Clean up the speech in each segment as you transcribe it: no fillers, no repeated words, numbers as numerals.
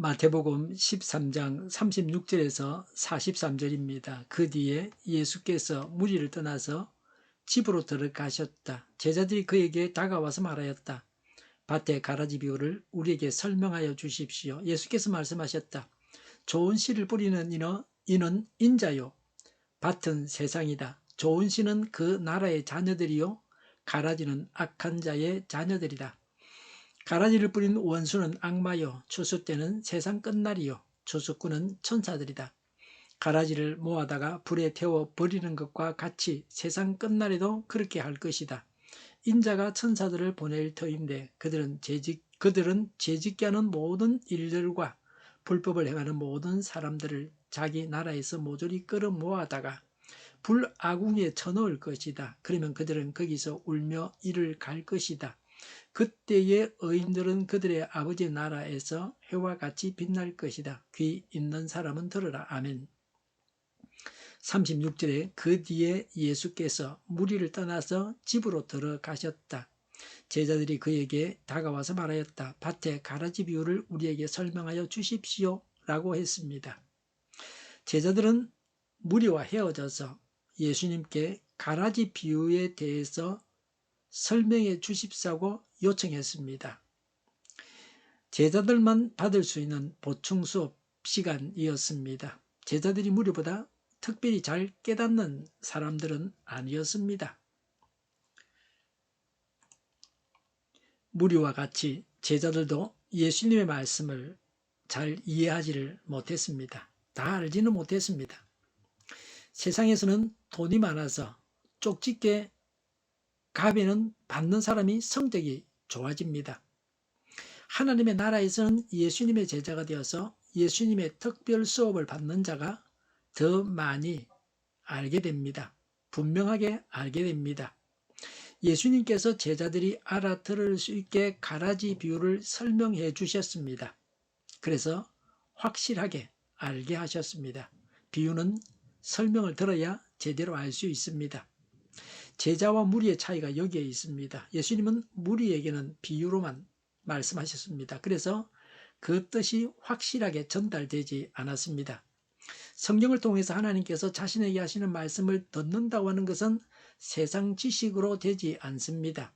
마태복음 13장 36절에서 43절입니다. 그 뒤에 예수께서 무리를 떠나서 집으로 들어가셨다. 제자들이 그에게 다가와서 말하였다. 밭의 가라지 비유를 우리에게 설명하여 주십시오. 예수께서 말씀하셨다. 좋은 씨를 뿌리는 이는 인자요, 밭은 세상이다. 좋은 씨는 그 나라의 자녀들이요, 가라지는 악한 자의 자녀들이다. 가라지를 뿌린 원수는 악마요, 추수 때는 세상 끝날이요, 추수꾼은 천사들이다. 가라지를 모아다가 불에 태워 버리는 것과 같이 세상 끝날에도 그렇게 할 것이다. 인자가 천사들을 보낼 터인데 그들은 죄짓게 하는 모든 일들과 불법을 행하는 모든 사람들을 자기 나라에서 모조리 끌어모아다가 불아궁에 쳐넣을 것이다. 그러면 그들은 거기서 울며 이를 갈 것이다. 그때의 의인들은 그들의 아버지 나라에서 해와 같이 빛날 것이다. 귀 있는 사람은 들으라. 아멘. 36절에 그 뒤에 예수께서 무리를 떠나서 집으로 들어가셨다. 제자들이 그에게 다가와서 말하였다. 밭의 가라지 비유를 우리에게 설명하여 주십시오 라고 했습니다. 제자들은 무리와 헤어져서 예수님께 가라지 비유에 대해서 설명해 주십사고 요청했습니다. 제자들만 받을 수 있는 보충 수업 시간이었습니다. 제자들이 무리보다 특별히 잘 깨닫는 사람들은 아니었습니다. 무리와 같이 제자들도 예수님의 말씀을 잘 이해하지를 못했습니다. 다 알지는 못했습니다. 세상에서는 돈이 많아서 쪽집게 가면은 받는 사람이 성적이 좋아집니다. 하나님의 나라에서는 예수님의 제자가 되어서 예수님의 특별 수업을 받는 자가 더 많이 알게 됩니다. 분명하게 알게 됩니다. 예수님께서 제자들이 알아들을 수 있게 가라지 비유를 설명해 주셨습니다. 그래서 확실하게 알게 하셨습니다. 비유는 설명을 들어야 제대로 알 수 있습니다. 제자와 무리의 차이가 여기에 있습니다. 예수님은 무리에게는 비유로만 말씀하셨습니다. 그래서 그 뜻이 확실하게 전달되지 않았습니다. 성경을 통해서 하나님께서 자신에게 하시는 말씀을 듣는다고 하는 것은 세상 지식으로 되지 않습니다.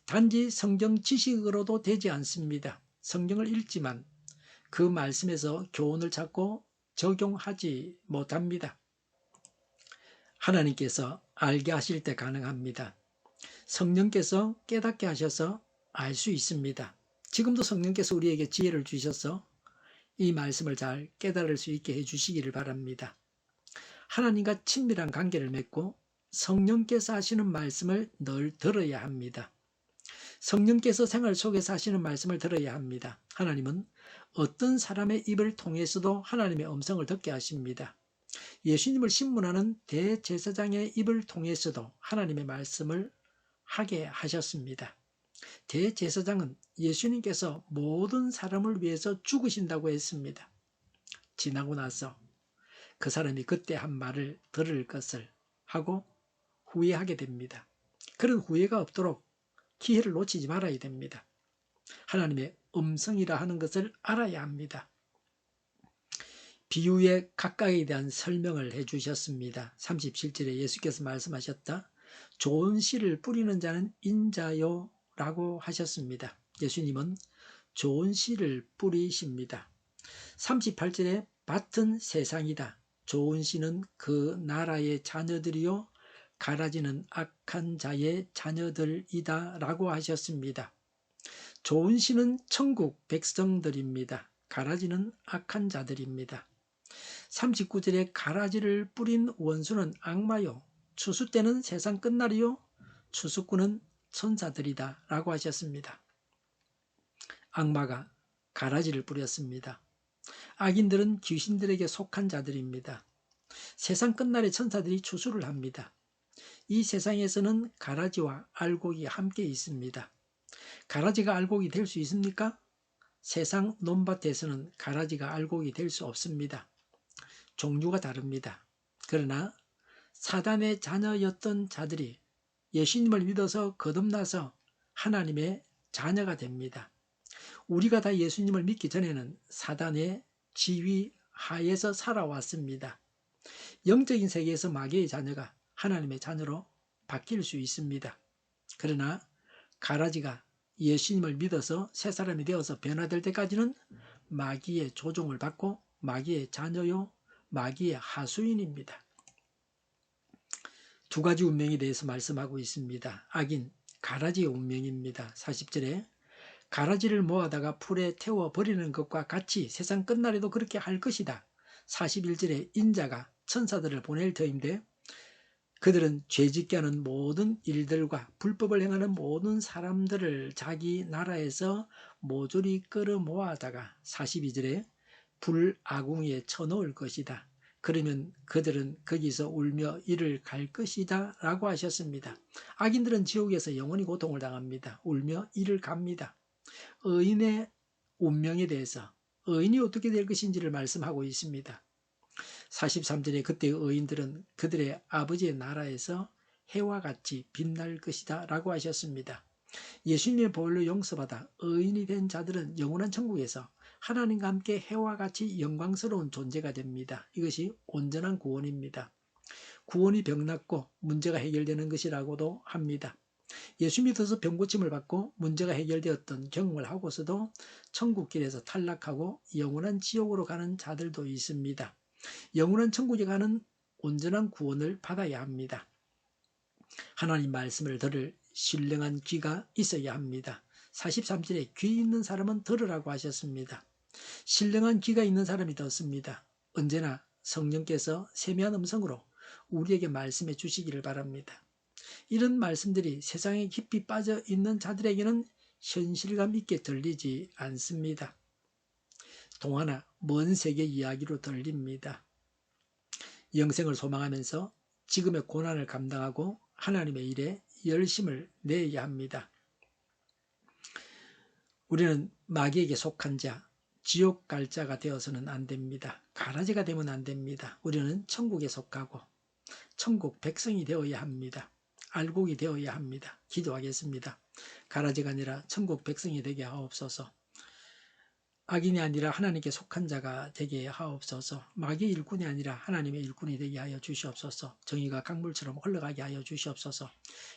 단지 성경 지식으로도 되지 않습니다. 성경을 읽지만 그 말씀에서 교훈을 찾고 적용하지 못합니다. 하나님께서 알게 하실 때 가능합니다. 성령께서 깨닫게 하셔서 알 수 있습니다. 지금도 성령께서 우리에게 지혜를 주셔서 이 말씀을 잘 깨달을 수 있게 해주시기를 바랍니다. 하나님과 친밀한 관계를 맺고 성령께서 하시는 말씀을 늘 들어야 합니다. 성령께서 생활 속에서 하시는 말씀을 들어야 합니다. 하나님은 어떤 사람의 입을 통해서도 하나님의 음성을 듣게 하십니다. 예수님을 신문하는 대제사장의 입을 통해서도 하나님의 말씀을 하게 하셨습니다. 대제사장은 예수님께서 모든 사람을 위해서 죽으신다고 했습니다. 지나고 나서 그 사람이 그때 한 말을 들을 것을 하고 후회하게 됩니다. 그런 후회가 없도록 기회를 놓치지 말아야 됩니다. 하나님의 음성이라 하는 것을 알아야 합니다. 비유의 각각에 대한 설명을 해주셨습니다. 37절에 예수께서 말씀하셨다. 좋은 씨를 뿌리는 자는 인자요 라고 하셨습니다. 예수님은 좋은 씨를 뿌리십니다. 38절에 밭은 세상이다. 좋은 씨는 그 나라의 자녀들이요, 가라지는 악한 자의 자녀들이다 라고 하셨습니다. 좋은 씨는 천국 백성들입니다. 가라지는 악한 자들입니다. 39절에 가라지를 뿌린 원수는 악마요, 추수 때는 세상 끝날이요, 추수꾼은 천사들이다 라고 하셨습니다. 악마가 가라지를 뿌렸습니다. 악인들은 귀신들에게 속한 자들입니다. 세상 끝날에 천사들이 추수를 합니다. 이 세상에서는 가라지와 알곡이 함께 있습니다. 가라지가 알곡이 될 수 있습니까? 세상 논밭에서는 가라지가 알곡이 될 수 없습니다. 종류가 다릅니다. 그러나 사단의 자녀였던 자들이 예수님을 믿어서 거듭나서 하나님의 자녀가 됩니다. 우리가 다 예수님을 믿기 전에는 사단의 지휘 하에서 살아왔습니다. 영적인 세계에서 마귀의 자녀가 하나님의 자녀로 바뀔 수 있습니다. 그러나 가라지가 예수님을 믿어서 새 사람이 되어서 변화될 때까지는 마귀의 조종을 받고 마귀의 자녀요, 마귀의 하수인입니다. 두 가지 운명에 대해서 말씀하고 있습니다. 악인, 가라지의 운명입니다. 40절에 가라지를 모아다가 풀에 태워버리는 것과 같이 세상 끝날에도 그렇게 할 것이다. 41절에 인자가 천사들을 보낼 터인데 그들은 죄짓게 하는 모든 일들과 불법을 행하는 모든 사람들을 자기 나라에서 모조리 끌어모아다가 42절에 불아궁이에 쳐놓을 것이다. 그러면 그들은 거기서 울며 이를 갈 것이다 라고 하셨습니다. 악인들은 지옥에서 영원히 고통을 당합니다. 울며 이를 갑니다. 의인의 운명에 대해서 의인이 어떻게 될 것인지를 말씀하고 있습니다. 43절에 그때의 의인들은 그들의 아버지의 나라에서 해와 같이 빛날 것이다 라고 하셨습니다. 예수님의 보혈로 용서받아 의인이 된 자들은 영원한 천국에서 하나님과 함께 해와 같이 영광스러운 존재가 됩니다. 이것이 온전한 구원입니다. 구원이 병났고 문제가 해결되는 것이라고도 합니다. 예수 믿어서 병고침을 받고 문제가 해결되었던 경험을 하고서도 천국길에서 탈락하고 영원한 지옥으로 가는 자들도 있습니다. 영원한 천국에 가는 온전한 구원을 받아야 합니다. 하나님 말씀을 들을 신령한 귀가 있어야 합니다. 43절에 귀 있는 사람은 들으라고 하셨습니다. 신령한 귀가 있는 사람이 듣습니다. 언제나 성령께서 세미한 음성으로 우리에게 말씀해 주시기를 바랍니다. 이런 말씀들이 세상에 깊이 빠져 있는 자들에게는 현실감 있게 들리지 않습니다. 동화나 먼 세계 이야기로 들립니다. 영생을 소망하면서 지금의 고난을 감당하고 하나님의 일에 열심을 내야 합니다. 우리는 마귀에게 속한 자, 지옥 갈 자가 되어서는 안 됩니다. 가라지가 되면 안 됩니다. 우리는 천국에 속하고 천국 백성이 되어야 합니다. 알곡이 되어야 합니다. 기도하겠습니다. 가라지가 아니라 천국 백성이 되게 하옵소서. 악인이 아니라 하나님께 속한 자가 되게 하옵소서. 마귀의 일꾼이 아니라 하나님의 일꾼이 되게 하여 주시옵소서. 정의가 강물처럼 흘러가게 하여 주시옵소서.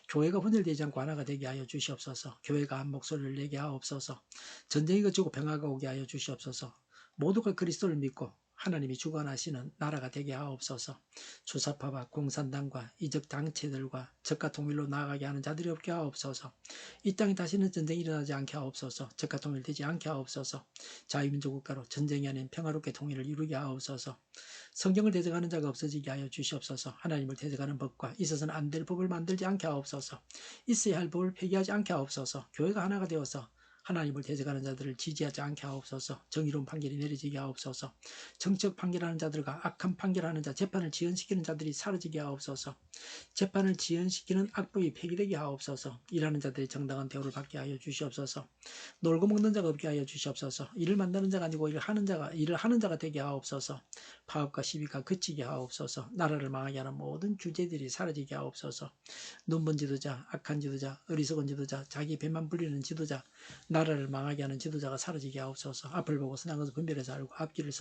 교회가 분열되지 않고 하나가 되게 하여 주시옵소서. 교회가 한 목소리를 내게 하옵소서. 전쟁이 그치고 평화가 오게 하여 주시옵소서. 모두가 그리스도를 믿고 하나님이 주관하시는 나라가 되게 하옵소서. 주사파와 공산당과 이적 당체들과 적과 통일로 나아가게 하는 자들이 없게 하옵소서. 이 땅에 다시는 전쟁이 일어나지 않게 하옵소서. 적과 통일되지 않게 하옵소서. 자유민주 국가로 전쟁이 아닌 평화롭게 통일을 이루게 하옵소서. 성경을 대적하는 자가 없어지게 하여 주시옵소서. 하나님을 대적하는 법과 있어서는 안 될 법을 만들지 않게 하옵소서. 있어야 할 법을 폐기하지 않게 하옵소서. 교회가 하나가 되어서 하나님을 대적하는 자들을 지지하지 않게 하옵소서. 정의로운 판결이 내려지게 하옵소서. 정적 판결하는 자들과 악한 판결하는 자, 재판을 지연시키는 자들이 사라지게 하옵소서. 재판을 지연시키는 악법이 폐기되게 하옵소서. 일하는 자들의 정당한 대우를 받게 하여 주시옵소서. 놀고 먹는 자가 없게 하여 주시옵소서. 일을 만드는 자가 아니고 일을 하는 자가 되게 하옵소서. 파업과 시비가 그치게 하옵소서. 나라를 망하게 하는 모든 규제들이 사라지게 하옵소서. 눈먼 지도자, 악한 지도자, 어리석은 지도자, 자기 배만 불리는 지도자, 나라를 망하게 하는 지도자가 사라지게 하옵소서. 앞을 보고 선한 것을 분별해서 알고 앞길을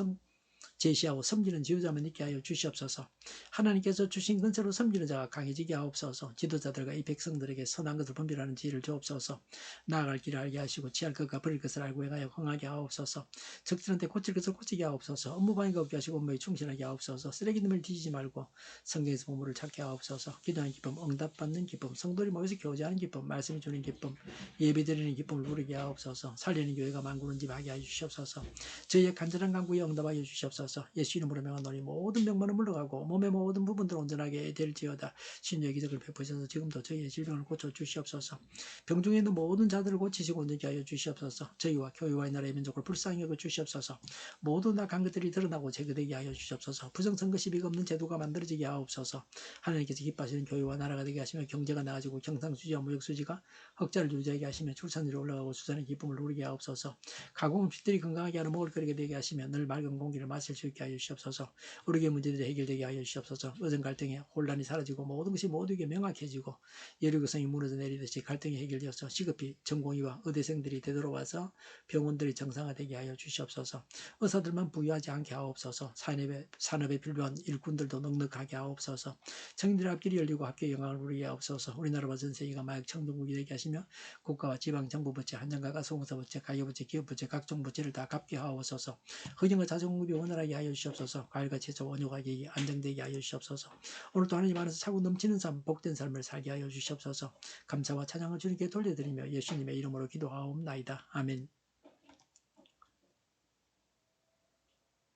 제시하고 섬기는 지도자만 있게 하여 주시옵소서. 하나님께서 주신 근세로 섬기는 자가 강해지게 하옵소서. 지도자들과 이 백성들에게 선한 것을 분별하는 지혜를 주옵소서. 나아갈 길을 알게 하시고 취할 것과 버릴 것을 알고 행하여 흥하게 하옵소서. 적들한테 고칠 것을 고치게 하옵소서. 업무방해가 없게 하시고 업무에 충실하게 하옵소서. 쓰레기놈을 뒤지지 말고 성경에서 보물을 찾게 하옵소서. 기도하는 기쁨, 응답받는 기쁨, 성도들이 모여서 교제하는 기쁨, 말씀을 주는 기쁨, 예배드리는 기쁨을 누리게 하옵소서. 살리는 교회가 만구는 집 하게 하여 주시옵소서. 저희의 간절한 간구에 응답하여 주시옵소서. 예수 이름으로 명하노니 모든 병만은 물러가고 몸의 모든 부분들 온전하게 될지어다. 신유의 기적을 베푸셔서 지금도 저희의 질병을 고쳐 주시옵소서. 병중에 있는 모든 자들을 고치시고 온전케 하여 주시옵소서. 저희와 교회와 이 나라의 민족을 불쌍히 여겨 주시옵소서. 모든 악한 것들이 드러나고 제거되게 하여 주시옵소서. 부정선거 시비가 없는 제도가 만들어지게 하옵소서. 하나님께서 기뻐하시는 교회와 나라가 되게 하시며 경제가 나아지고 경상수지와 무역수지가 흑자를 유지하게 하시며 출산율이 올라가고 수산의 기쁨을 누리게 하옵소서. 가공은 핏들이 건강하게 하는 먹을거리가 되게 하시며 늘 맑은 공기를 마실 수 있게 하여 주시옵소서. 우리의 문제들이 해결되게 하여 주시옵소서. 의정 갈등의 혼란이 사라지고 모든 것이 모두에게 명확해지고 여리고성이 무너져 내리듯이 갈등이 해결되어서 시급히 전공의와 의대생들이 되돌아와서 병원들이 정상화되게 하여 주시옵소서. 의사들만 부유하지 않게 하옵소서. 산업에 필요한 일꾼들도 넉넉하게 하옵소서. 청년들 앞길이 열리고 학교에 영광을 부르게 하옵소서. 우리나라와 전 세계가 마약 청정국이 되게 하시며 국가와 지방 정부 부채, 한정가가 소공사 부채, 가계부채, 기업부채, 각종 부채를 다 갚게 하옵소서. 헌금과 자정공급이 원활하게 하여 주시옵소서. 과일과 채소 원효가격이 안정되게 하여 주시옵소서. 오늘도 하나님 안에서 차고 넘치는 삶, 복된 삶을 살게 하여 주시옵소서. 감사와 찬양을 주님께 돌려드리며 예수님의 이름으로 기도하옵나이다. 아멘.